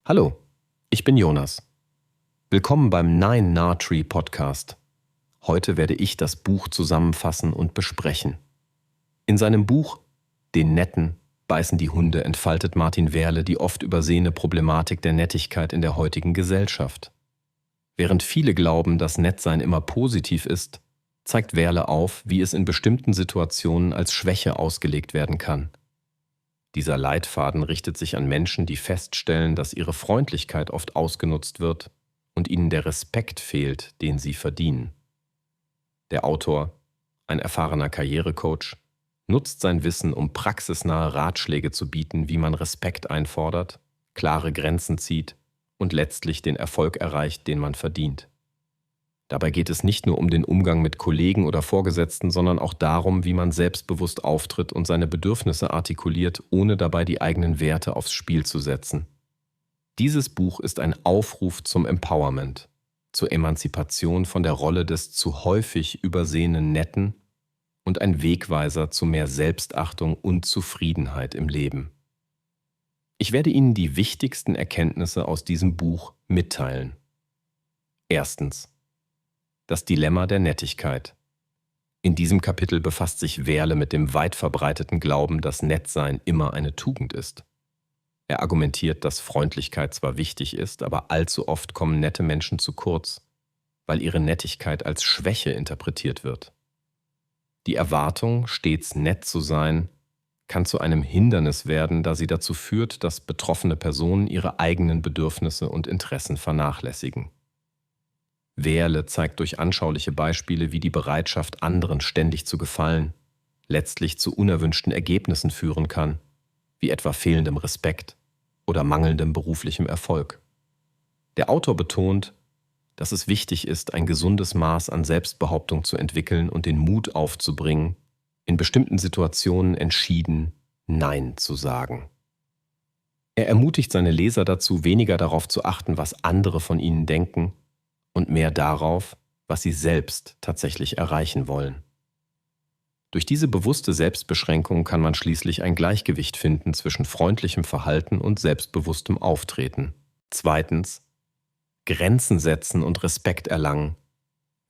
Hallo, ich bin Jonas. Willkommen beim Nine Nah Tree Podcast. Heute werde ich das Buch zusammenfassen und besprechen. In seinem Buch »Den Netten beißen die Hunde« entfaltet Martin Wehrle die oft übersehene Problematik der Nettigkeit in der heutigen Gesellschaft. Während viele glauben, dass Nettsein immer positiv ist, zeigt Wehrle auf, wie es in bestimmten Situationen als Schwäche ausgelegt werden kann. Dieser Leitfaden richtet sich an Menschen, die feststellen, dass ihre Freundlichkeit oft ausgenutzt wird und ihnen der Respekt fehlt, den sie verdienen. Der Autor, ein erfahrener Karrierecoach, nutzt sein Wissen, um praxisnahe Ratschläge zu bieten, wie man Respekt einfordert, klare Grenzen zieht und letztlich den Erfolg erreicht, den man verdient. Dabei geht es nicht nur um den Umgang mit Kollegen oder Vorgesetzten, sondern auch darum, wie man selbstbewusst auftritt und seine Bedürfnisse artikuliert, ohne dabei die eigenen Werte aufs Spiel zu setzen. Dieses Buch ist ein Aufruf zum Empowerment, zur Emanzipation von der Rolle des zu häufig übersehenen Netten und ein Wegweiser zu mehr Selbstachtung und Zufriedenheit im Leben. Ich werde Ihnen die wichtigsten Erkenntnisse aus diesem Buch mitteilen. Erstens: Das Dilemma der Nettigkeit. In diesem Kapitel befasst sich Wehrle mit dem weit verbreiteten Glauben, dass Nettsein immer eine Tugend ist. Er argumentiert, dass Freundlichkeit zwar wichtig ist, aber allzu oft kommen nette Menschen zu kurz, weil ihre Nettigkeit als Schwäche interpretiert wird. Die Erwartung, stets nett zu sein, kann zu einem Hindernis werden, da sie dazu führt, dass betroffene Personen ihre eigenen Bedürfnisse und Interessen vernachlässigen. Wehrle zeigt durch anschauliche Beispiele, wie die Bereitschaft, anderen ständig zu gefallen, letztlich zu unerwünschten Ergebnissen führen kann, wie etwa fehlendem Respekt oder mangelndem beruflichem Erfolg. Der Autor betont, dass es wichtig ist, ein gesundes Maß an Selbstbehauptung zu entwickeln und den Mut aufzubringen, in bestimmten Situationen entschieden Nein zu sagen. Er ermutigt seine Leser dazu, weniger darauf zu achten, was andere von ihnen denken, und mehr darauf, was sie selbst tatsächlich erreichen wollen. Durch diese bewusste Selbstbeschränkung kann man schließlich ein Gleichgewicht finden zwischen freundlichem Verhalten und selbstbewusstem Auftreten. Zweitens: Grenzen setzen und Respekt erlangen.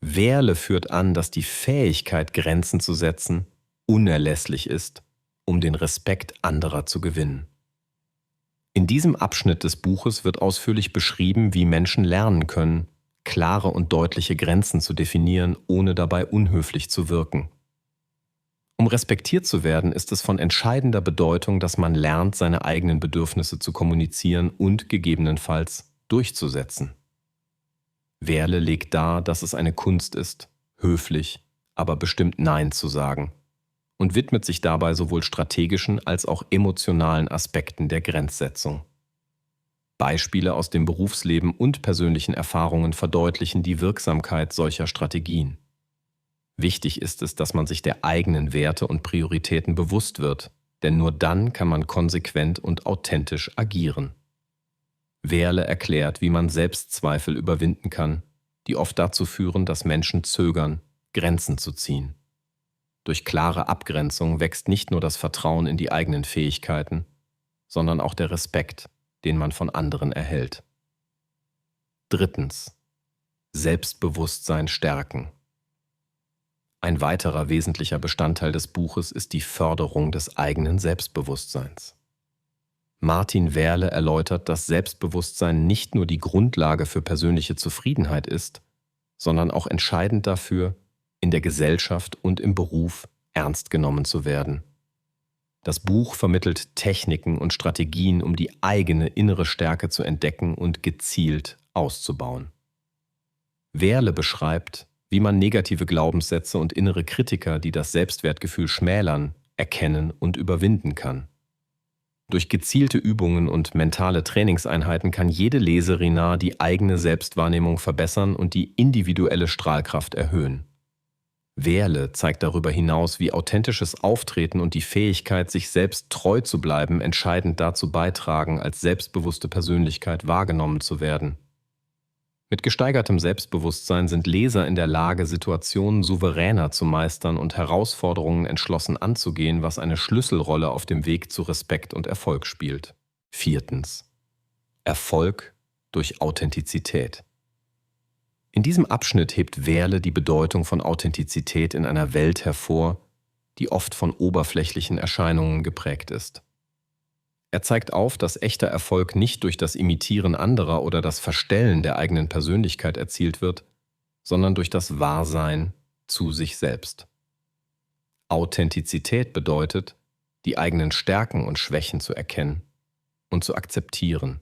Wehrle führt an, dass die Fähigkeit, Grenzen zu setzen, unerlässlich ist, um den Respekt anderer zu gewinnen. In diesem Abschnitt des Buches wird ausführlich beschrieben, wie Menschen lernen können, klare und deutliche Grenzen zu definieren, ohne dabei unhöflich zu wirken. Um respektiert zu werden, ist es von entscheidender Bedeutung, dass man lernt, seine eigenen Bedürfnisse zu kommunizieren und gegebenenfalls durchzusetzen. Wehrle legt dar, dass es eine Kunst ist, höflich, aber bestimmt Nein zu sagen, und widmet sich dabei sowohl strategischen als auch emotionalen Aspekten der Grenzsetzung. Beispiele aus dem Berufsleben und persönlichen Erfahrungen verdeutlichen die Wirksamkeit solcher Strategien. Wichtig ist es, dass man sich der eigenen Werte und Prioritäten bewusst wird, denn nur dann kann man konsequent und authentisch agieren. Wehrle erklärt, wie man Selbstzweifel überwinden kann, die oft dazu führen, dass Menschen zögern, Grenzen zu ziehen. Durch klare Abgrenzung wächst nicht nur das Vertrauen in die eigenen Fähigkeiten, sondern auch der Respekt, den man von anderen erhält. Drittens: Selbstbewusstsein stärken. Ein weiterer wesentlicher Bestandteil des Buches ist die Förderung des eigenen Selbstbewusstseins. Martin Wehrle erläutert, dass Selbstbewusstsein nicht nur die Grundlage für persönliche Zufriedenheit ist, sondern auch entscheidend dafür, in der Gesellschaft und im Beruf ernst genommen zu werden. Das Buch vermittelt Techniken und Strategien, um die eigene innere Stärke zu entdecken und gezielt auszubauen. Wehrle beschreibt, wie man negative Glaubenssätze und innere Kritiker, die das Selbstwertgefühl schmälern, erkennen und überwinden kann. Durch gezielte Übungen und mentale Trainingseinheiten kann jede Leserina die eigene Selbstwahrnehmung verbessern und die individuelle Strahlkraft erhöhen. Wehrle zeigt darüber hinaus, wie authentisches Auftreten und die Fähigkeit, sich selbst treu zu bleiben, entscheidend dazu beitragen, als selbstbewusste Persönlichkeit wahrgenommen zu werden. Mit gesteigertem Selbstbewusstsein sind Leser in der Lage, Situationen souveräner zu meistern und Herausforderungen entschlossen anzugehen, was eine Schlüsselrolle auf dem Weg zu Respekt und Erfolg spielt. Viertens: Erfolg durch Authentizität. In diesem Abschnitt hebt Wehrle die Bedeutung von Authentizität in einer Welt hervor, die oft von oberflächlichen Erscheinungen geprägt ist. Er zeigt auf, dass echter Erfolg nicht durch das Imitieren anderer oder das Verstellen der eigenen Persönlichkeit erzielt wird, sondern durch das Wahrsein zu sich selbst. Authentizität bedeutet, die eigenen Stärken und Schwächen zu erkennen und zu akzeptieren.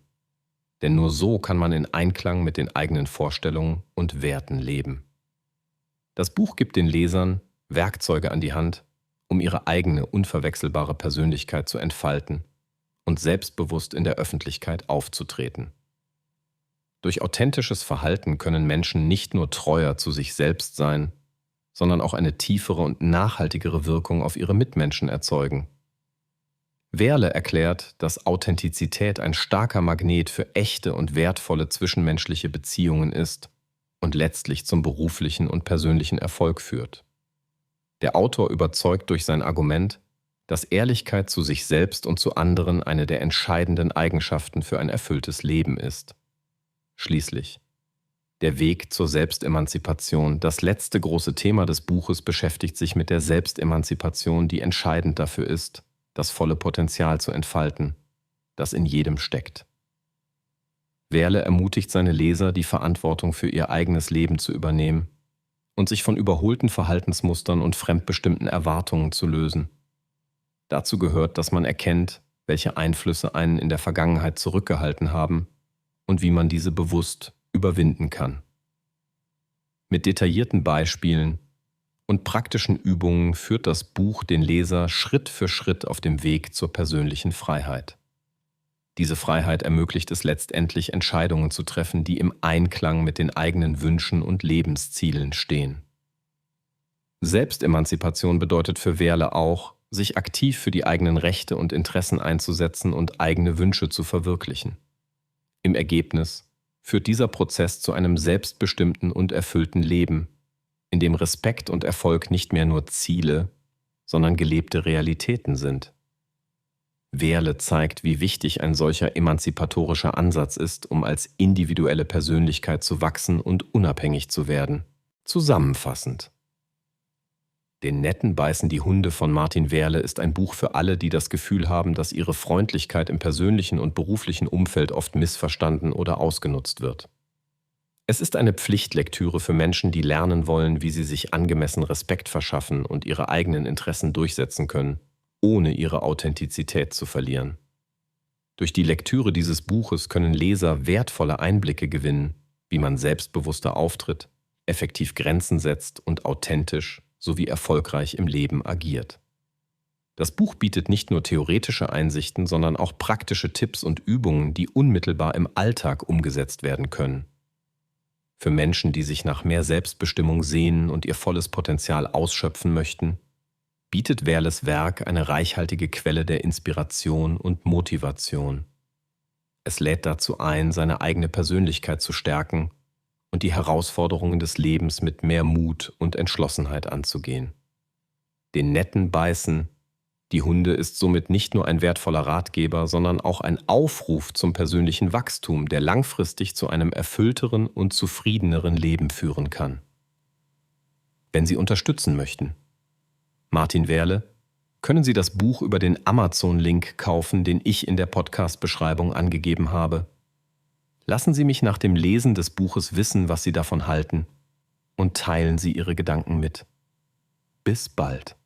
Denn nur so kann man in Einklang mit den eigenen Vorstellungen und Werten leben. Das Buch gibt den Lesern Werkzeuge an die Hand, um ihre eigene unverwechselbare Persönlichkeit zu entfalten und selbstbewusst in der Öffentlichkeit aufzutreten. Durch authentisches Verhalten können Menschen nicht nur treuer zu sich selbst sein, sondern auch eine tiefere und nachhaltigere Wirkung auf ihre Mitmenschen erzeugen. Wehrle erklärt, dass Authentizität ein starker Magnet für echte und wertvolle zwischenmenschliche Beziehungen ist und letztlich zum beruflichen und persönlichen Erfolg führt. Der Autor überzeugt durch sein Argument, dass Ehrlichkeit zu sich selbst und zu anderen eine der entscheidenden Eigenschaften für ein erfülltes Leben ist. Schließlich: Der Weg zur Selbstemanzipation, das letzte große Thema des Buches, beschäftigt sich mit der Selbstemanzipation, die entscheidend dafür ist, das volle Potenzial zu entfalten, das in jedem steckt. Wehrle ermutigt seine Leser, die Verantwortung für ihr eigenes Leben zu übernehmen und sich von überholten Verhaltensmustern und fremdbestimmten Erwartungen zu lösen. Dazu gehört, dass man erkennt, welche Einflüsse einen in der Vergangenheit zurückgehalten haben und wie man diese bewusst überwinden kann. Mit detaillierten Beispielen und praktischen Übungen führt das Buch den Leser Schritt für Schritt auf dem Weg zur persönlichen Freiheit. Diese Freiheit ermöglicht es letztendlich, Entscheidungen zu treffen, die im Einklang mit den eigenen Wünschen und Lebenszielen stehen. Selbstemanzipation bedeutet für Wehrle auch, sich aktiv für die eigenen Rechte und Interessen einzusetzen und eigene Wünsche zu verwirklichen. Im Ergebnis führt dieser Prozess zu einem selbstbestimmten und erfüllten Leben, in dem Respekt und Erfolg nicht mehr nur Ziele, sondern gelebte Realitäten sind. Wehrle zeigt, wie wichtig ein solcher emanzipatorischer Ansatz ist, um als individuelle Persönlichkeit zu wachsen und unabhängig zu werden. Zusammenfassend: Den Netten beißen die Hunde von Martin Wehrle ist ein Buch für alle, die das Gefühl haben, dass ihre Freundlichkeit im persönlichen und beruflichen Umfeld oft missverstanden oder ausgenutzt wird. Es ist eine Pflichtlektüre für Menschen, die lernen wollen, wie sie sich angemessen Respekt verschaffen und ihre eigenen Interessen durchsetzen können, ohne ihre Authentizität zu verlieren. Durch die Lektüre dieses Buches können Leser wertvolle Einblicke gewinnen, wie man selbstbewusster auftritt, effektiv Grenzen setzt und authentisch sowie erfolgreich im Leben agiert. Das Buch bietet nicht nur theoretische Einsichten, sondern auch praktische Tipps und Übungen, die unmittelbar im Alltag umgesetzt werden können. Für Menschen, die sich nach mehr Selbstbestimmung sehnen und ihr volles Potenzial ausschöpfen möchten, bietet Wehrles Werk eine reichhaltige Quelle der Inspiration und Motivation. Es lädt dazu ein, seine eigene Persönlichkeit zu stärken und die Herausforderungen des Lebens mit mehr Mut und Entschlossenheit anzugehen. Den Netten beißen die Hunde ist somit nicht nur ein wertvoller Ratgeber, sondern auch ein Aufruf zum persönlichen Wachstum, der langfristig zu einem erfüllteren und zufriedeneren Leben führen kann. Wenn Sie unterstützen möchten Martin Wehrle, können Sie das Buch über den Amazon-Link kaufen, den ich in der Podcast-Beschreibung angegeben habe. Lassen Sie mich nach dem Lesen des Buches wissen, was Sie davon halten, und teilen Sie Ihre Gedanken mit. Bis bald.